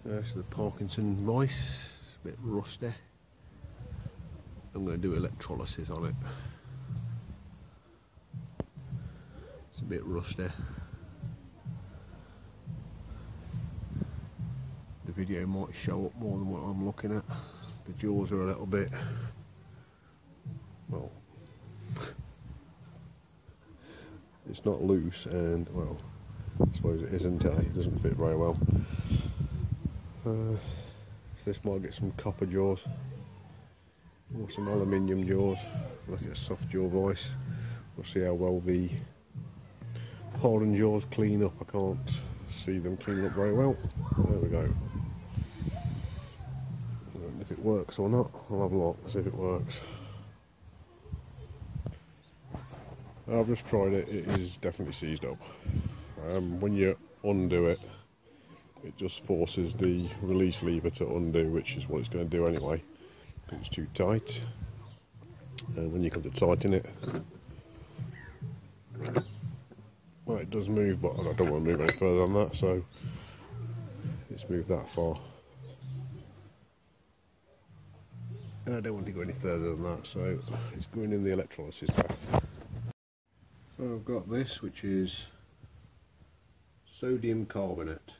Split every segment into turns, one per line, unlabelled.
There's the Parkinson voice, it's a bit rusty. I'm going to do electrolysis on it. It's a bit rusty. The video might show up more than what I'm looking at. The jaws are a little bit, well, it's not loose, and well, I suppose it isn't. It doesn't fit very well. So this might get some copper jaws or some aluminium jaws. Look at a soft jaw voice. We'll see how well the hardened jaws clean up. I can't see them clean up very well. There we go. I don't know if it works or not. I'll have a look, see if it works. I've just tried it. It is definitely seized up. When you undo it, it just forces the release lever to undo, which is what it's going to do anyway, because it's too tight. And when you come to tighten it, well, it does move, but I don't want to move any further than that, so it's moved that far. And I don't want to go any further than that, so it's going in the electrolysis bath. So I've got this, which is sodium carbonate,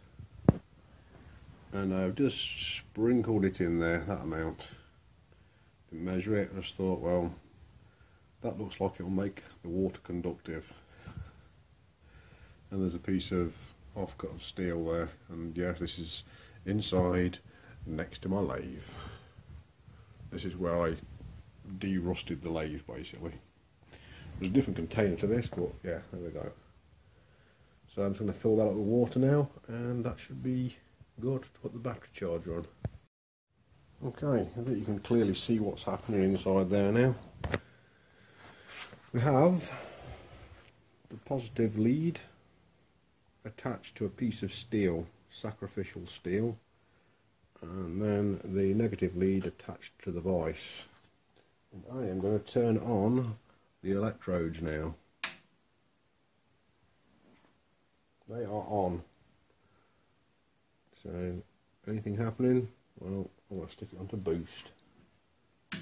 and I've just sprinkled it in there, that amount. Didn't measure it, I just thought, well, that looks like it'll make the water conductive. And there's a piece of offcut of steel there, and yes, this is inside next to my lathe. This is where I derusted the lathe, basically. There's a different container to this, but yeah, there we go. So I'm just going to fill that up with water now, and that should be good to put the battery charger on. Okay, I think you can clearly see what's happening inside there now. We have the positive lead attached to a piece of steel, sacrificial steel, and then the negative lead attached to the vice. And I am going to turn on the electrodes now. They are on. So anything happening? Well, I'm going to stick it onto boost. So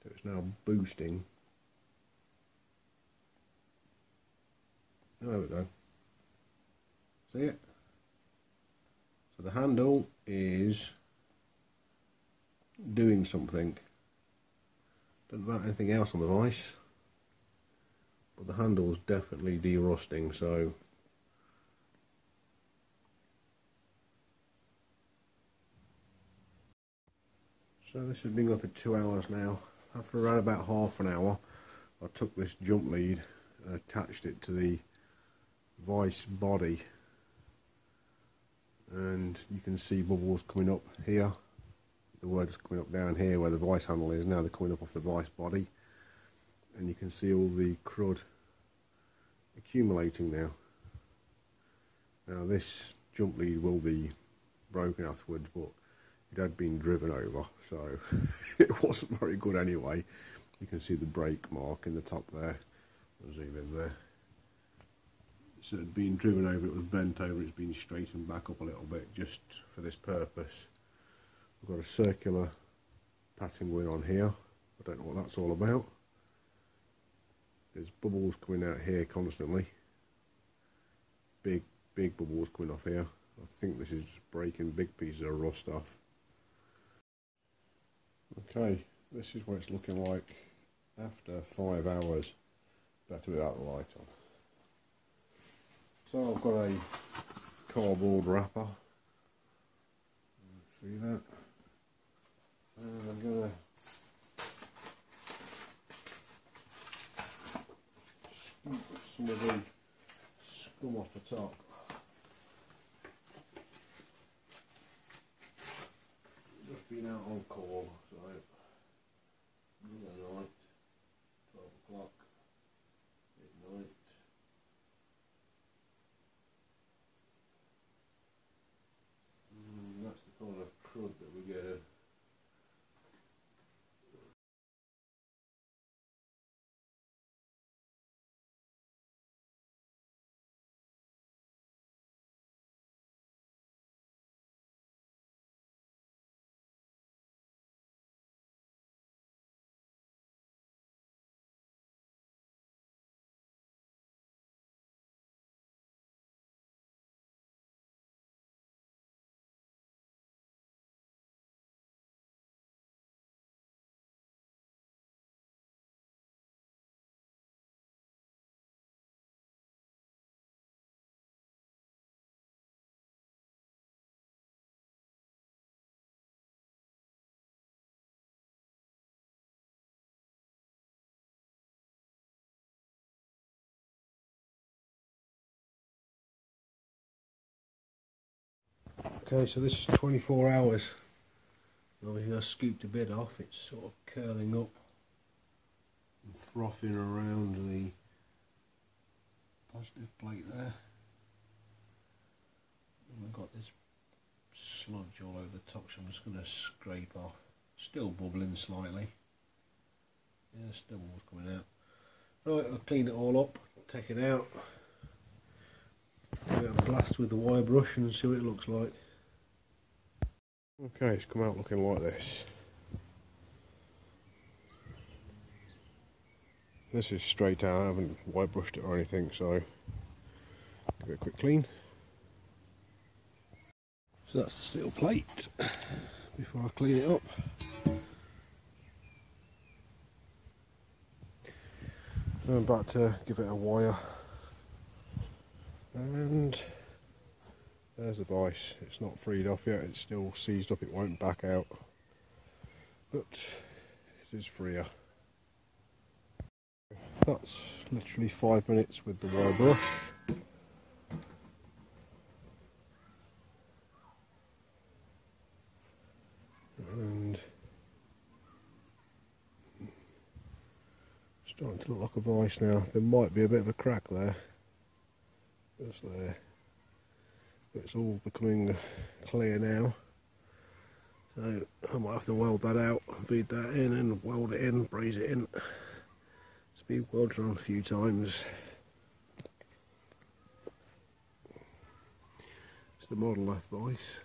it's now boosting. There we go. See it? So the handle is doing something. Don't know about anything else on the vice, but the handle's definitely derusting, so this has been going for 2 hours now. After around about half an hour, I took this jump lead and attached it to the vice body, and you can see bubbles coming up here. The word's coming up down here where the vice handle is. Now they're coming up off the vice body, and you can see all the crud accumulating now. Now this jump lead will be broken afterwards, but it had been driven over, so it wasn't very good anyway. You can see the brake mark in the top there. I'll zoom in there. So it had been driven over, it was bent over, it's been straightened back up a little bit just for this purpose. We've got a circular pattern going on here. I don't know what that's all about. There's bubbles coming out here constantly. Big bubbles coming off here. I think this is just breaking big pieces of rust off. Okay, this is what it's looking like after 5 hours. Better without the light on. So I've got a cardboard wrapper. See that? And I'm going to scoop some of the scum off the top. Just been out on call, so middle of the night, 12 o'clock, midnight. That's the kind of crud that we get. Okay, so this is 24 hours. Obviously I scooped a bit off, it's sort of curling up and frothing around the positive plate there. And I've got this sludge all over the top, so I'm just going to scrape off. Still bubbling slightly. Yeah, still water's coming out. Right, I'll clean it all up, take it out, give it a blast with the wire brush and see what it looks like. Okay, it's come out looking like this. This is straight out, I haven't wire brushed it or anything, so give it a quick clean. So that's the steel plate before I clean it up. I'm about to give it a wire, and there's the vice. It's not freed off yet, it's still seized up, it won't back out, but it is freer. That's literally 5 minutes with the wire brush. And starting to look like a vice now. There might be a bit of a crack there, just there. But it's all becoming clear now. So I might have to weld that out, feed that in and weld it in, braze it in. It's been welded on a few times. It's the Model F vice.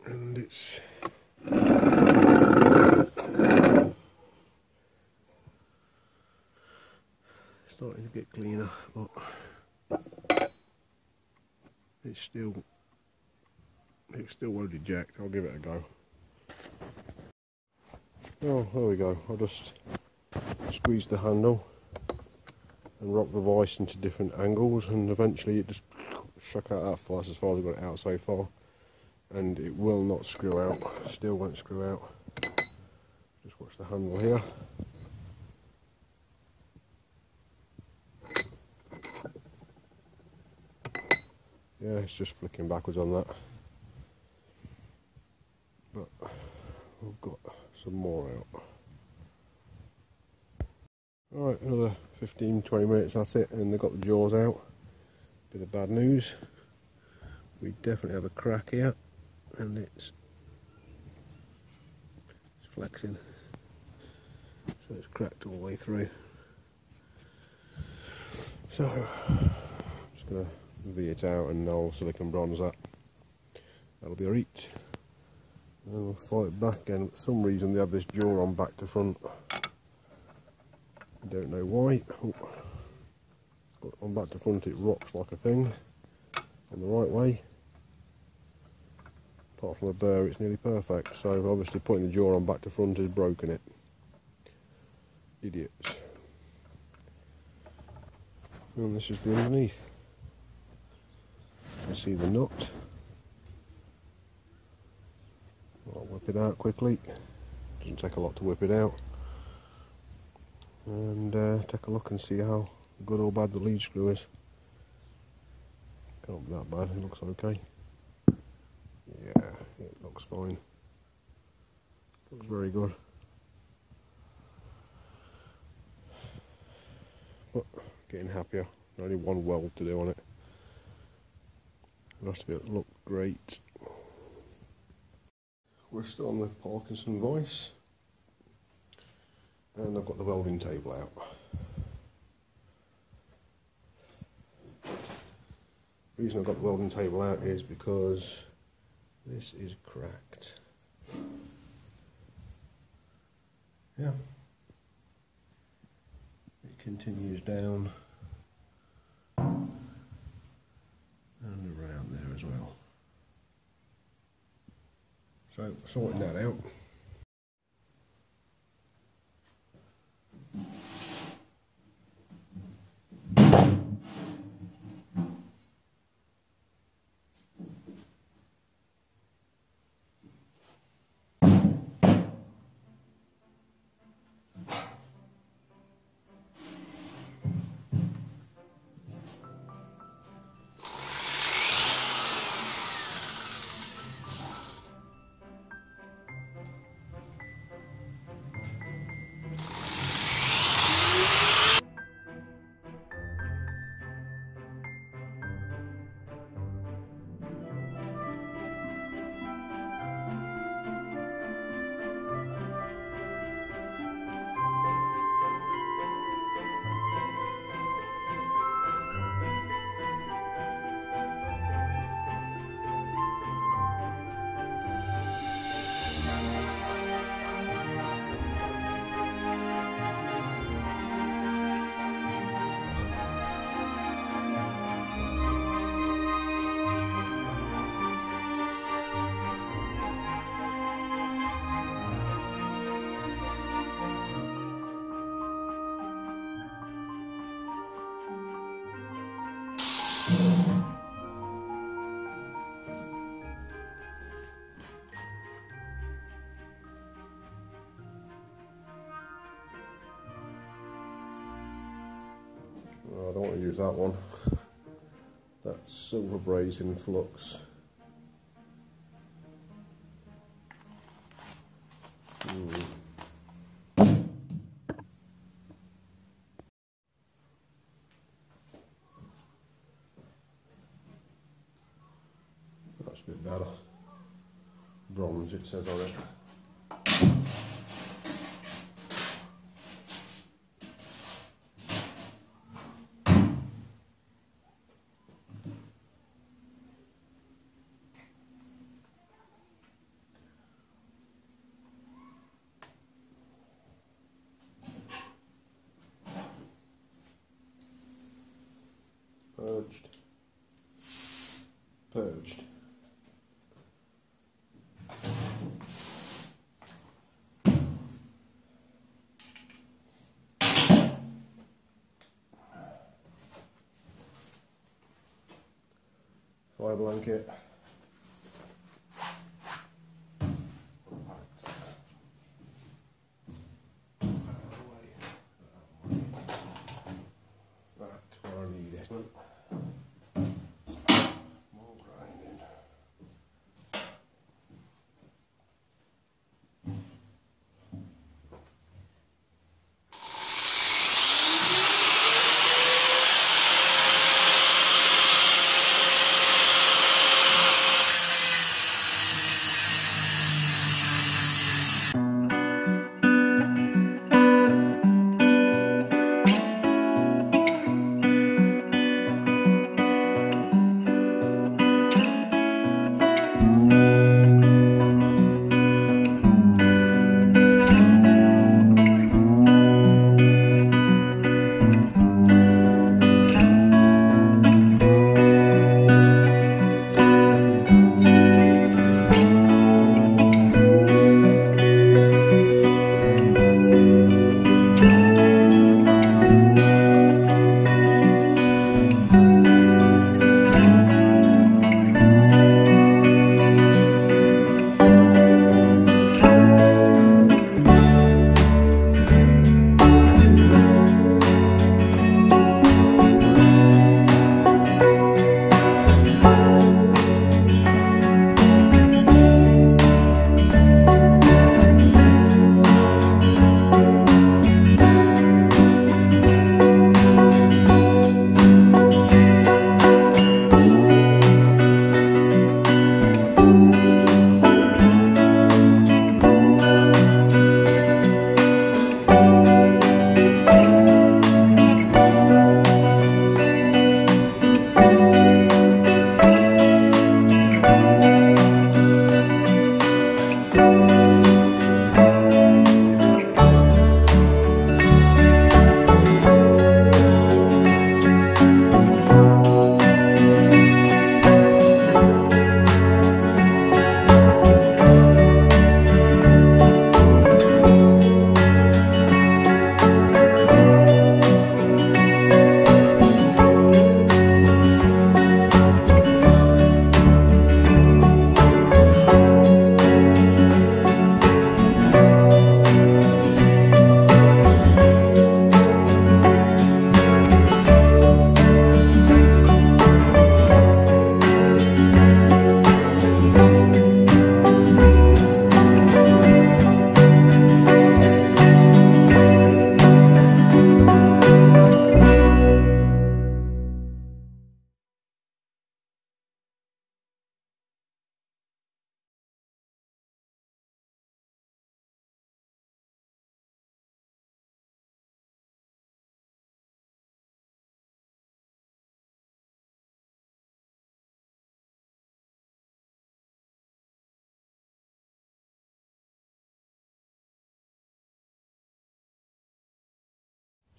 And it's starting to get cleaner, but it still won't eject. I'll give it a go. Oh, there we go. I'll just squeeze the handle and rock the vice into different angles, and eventually it just shook out that far. That's as far as I've got it out so far. And it will not screw out, still won't screw out. Just watch the handle here. Yeah, it's just flicking backwards on that. But we've got some more out. Alright, another 15-20 minutes, that's it, and they've got the jaws out. Bit of bad news. We definitely have a crack here. And it's flexing, so it's cracked all the way through. So I'm just going to V it out and I'll silicon bronze that. That'll be a reach. And we'll fly it back again. For some reason they have this jaw on back to front. Don't know why. Oh. But on back to front it rocks like a thing on the right way. Apart from a burr, it's nearly perfect, so obviously putting the jaw on back to front has broken it. Idiots. And this is the underneath. You can see the nut. I'll whip it out quickly. Doesn't take a lot to whip it out. And take a look and see how good or bad the lead screw is. Can't be that bad, it looks okay. Yeah, it looks fine. Looks very good. But getting happier. Only one weld to do on it. The rest of it looked great. We're still on the Parkinson vice. And I've got the welding table out. The reason I've got the welding table out is because this is cracked. Yeah. It continues down and around there as well. So sorting that out. I don't want to use that one. That's silver brazing flux. That's a bit better. Bronze it says on it. Purged. Purged. Fire blanket. That's where I need it. More grinding.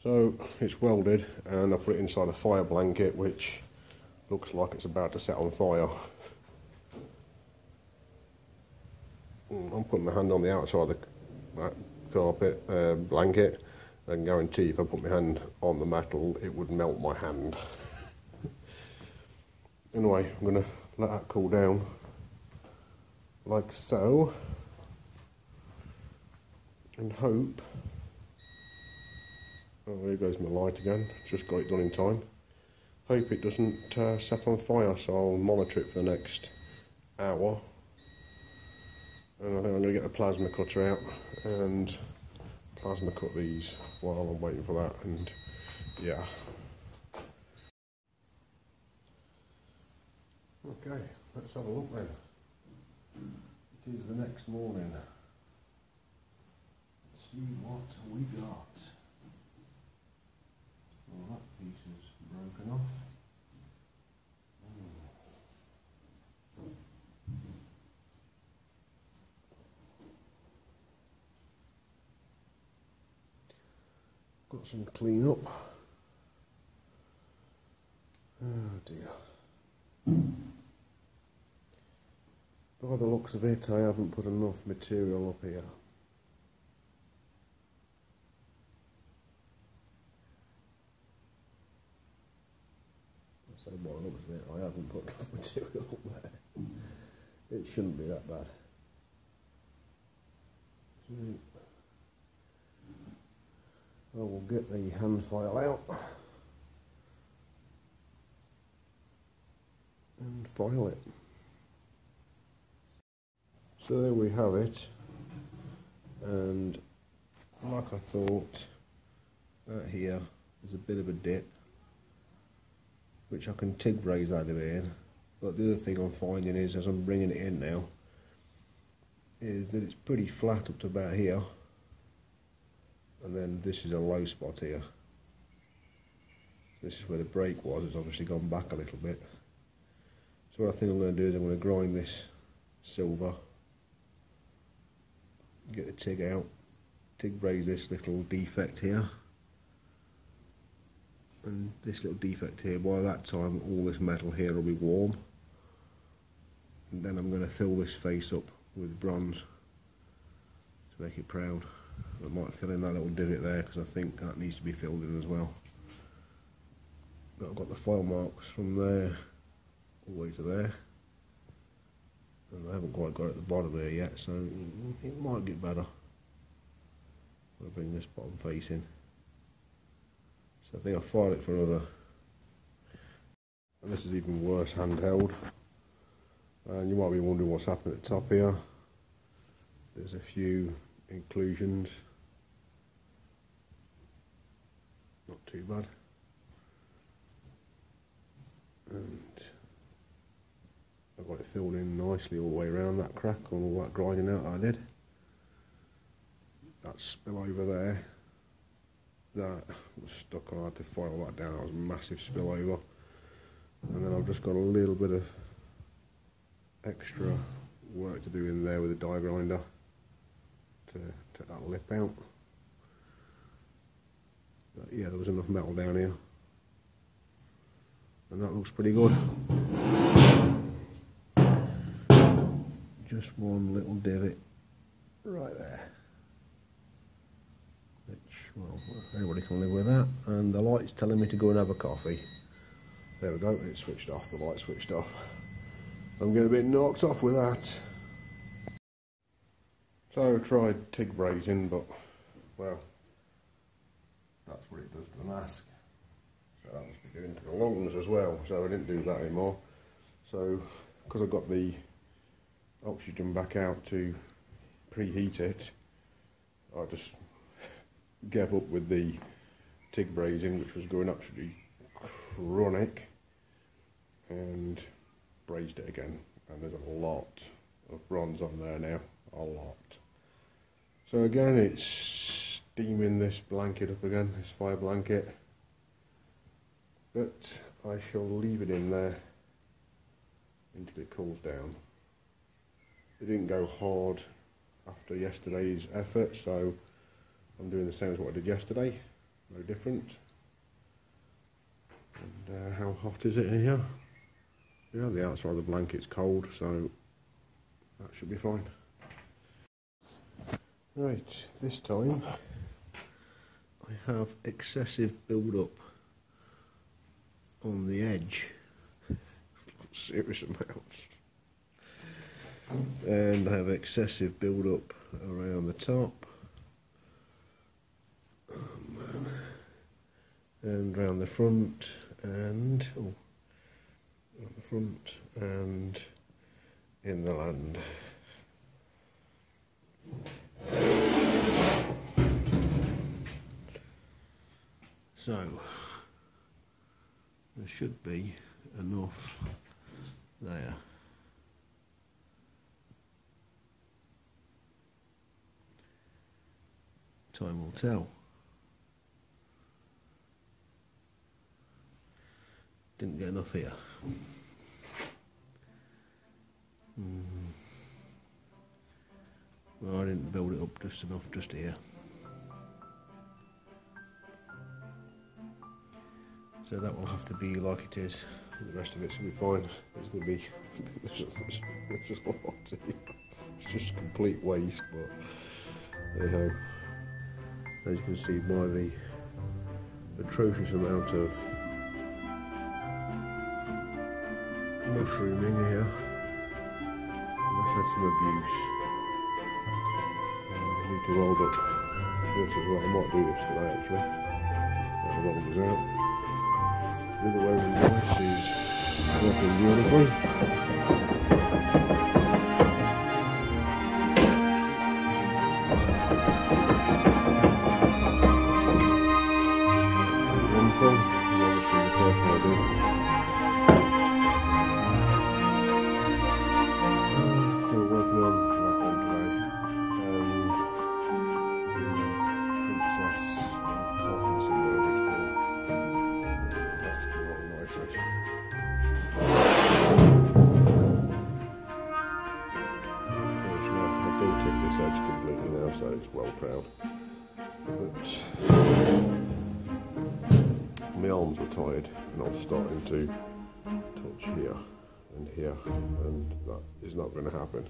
So it's welded and I put it inside a fire blanket which looks like it's about to set on fire. I'm putting my hand on the outside of that carpet blanket and guarantee if I put my hand on the metal it would melt my hand. Anyway, I'm going to let that cool down like so and hope Oh, here goes my light again. Just got it done in time. Hope it doesn't set on fire, so I'll monitor it for the next hour. And I think I'm going to get the plasma cutter out and plasma cut these while I'm waiting for that. And yeah. Okay, let's have a look then. It is the next morning. Let's see what we got. Well, that piece is broken off. Got some clean up. Oh dear. By the looks of it, I haven't put enough material up here. So by the looks of it, I haven't put enough material up there. It shouldn't be that bad. I will get the hand file out and file it. So there we have it, and like I thought, that here is a bit of a dip, which I can TIG braze out of in. But the other thing I'm finding is, as I'm bringing it in now, is that it's pretty flat up to about here, and then this is a low spot here. This is where the brake was. It's obviously gone back a little bit. So what I think I'm going to do is I'm going to grind this silver, get the TIG out, TIG braze this little defect here, and this little defect here. By that time all this metal here will be warm, and then I'm going to fill this face up with bronze to make it proud. I might fill in that little divot there because I think that needs to be filled in as well. But I've got the file marks from there all the way to there, and I haven't quite got it at the bottom here yet, so it might get better. I'll bring this bottom face in. So I think I'll file it for another. And this is even worse handheld. And you might be wondering what's happening at the top here. There's a few inclusions. Not too bad. And I've got it filled in nicely all the way around that crack on all that grinding out I did. That spill over there, that was stuck on. I had to file that down. That was a massive spill over. And then I've just got a little bit of extra work to do in there with a die grinder to take that lip out. But yeah, there was enough metal down here, and that looks pretty good. Just one little divot right there, which, well, anybody can live with that. And the light's telling me to go and have a coffee. There we go, it's switched off, the light switched off. I'm getting a bit knocked off with that. So I tried TIG brazing, but, well, that's what it does to the mask. So that must be doing to the lungs as well, so I didn't do that anymore. So, because I got the oxygen back out to preheat it, I just gave up with the TIG brazing, which was going absolutely chronic, and brazed it again. And there's a lot of bronze on there now, a lot. So again, it's steaming this blanket up again, this fire blanket, but I shall leave it in there until it cools down. It didn't go hard after yesterday's effort, so I'm doing the same as what I did yesterday, no different. And how hot is it in here? Yeah, the outside of the blanket's cold, so that should be fine. Right, this time I have excessive build-up on the edge, serious amounts, and I have excessive build-up around the top. Oh man, and round the front and round the front and in the land. So there should be enough there. Time will tell. Didn't get enough here. Well, I didn't build it up just enough just here. So that will have to be like it is. The rest of it's going to be fine. There's going to be there's just a lot here. It's just complete waste, but anyhow, as you can see by the atrocious amount of mushrooming here, that's had some abuse. I need to weld up this as well. I might do this today actually. That welders out. The other way around the device is working beautifully. Wonderful, and obviously the first one I did. So we're working on that one today, and the Princess Parkinson, whatever it's called. That's come along nicely. Unfortunately, I built up this edge completely now, so it's well proud. But my arms were tired, and I was starting to touch here and here, and that is not going to happen.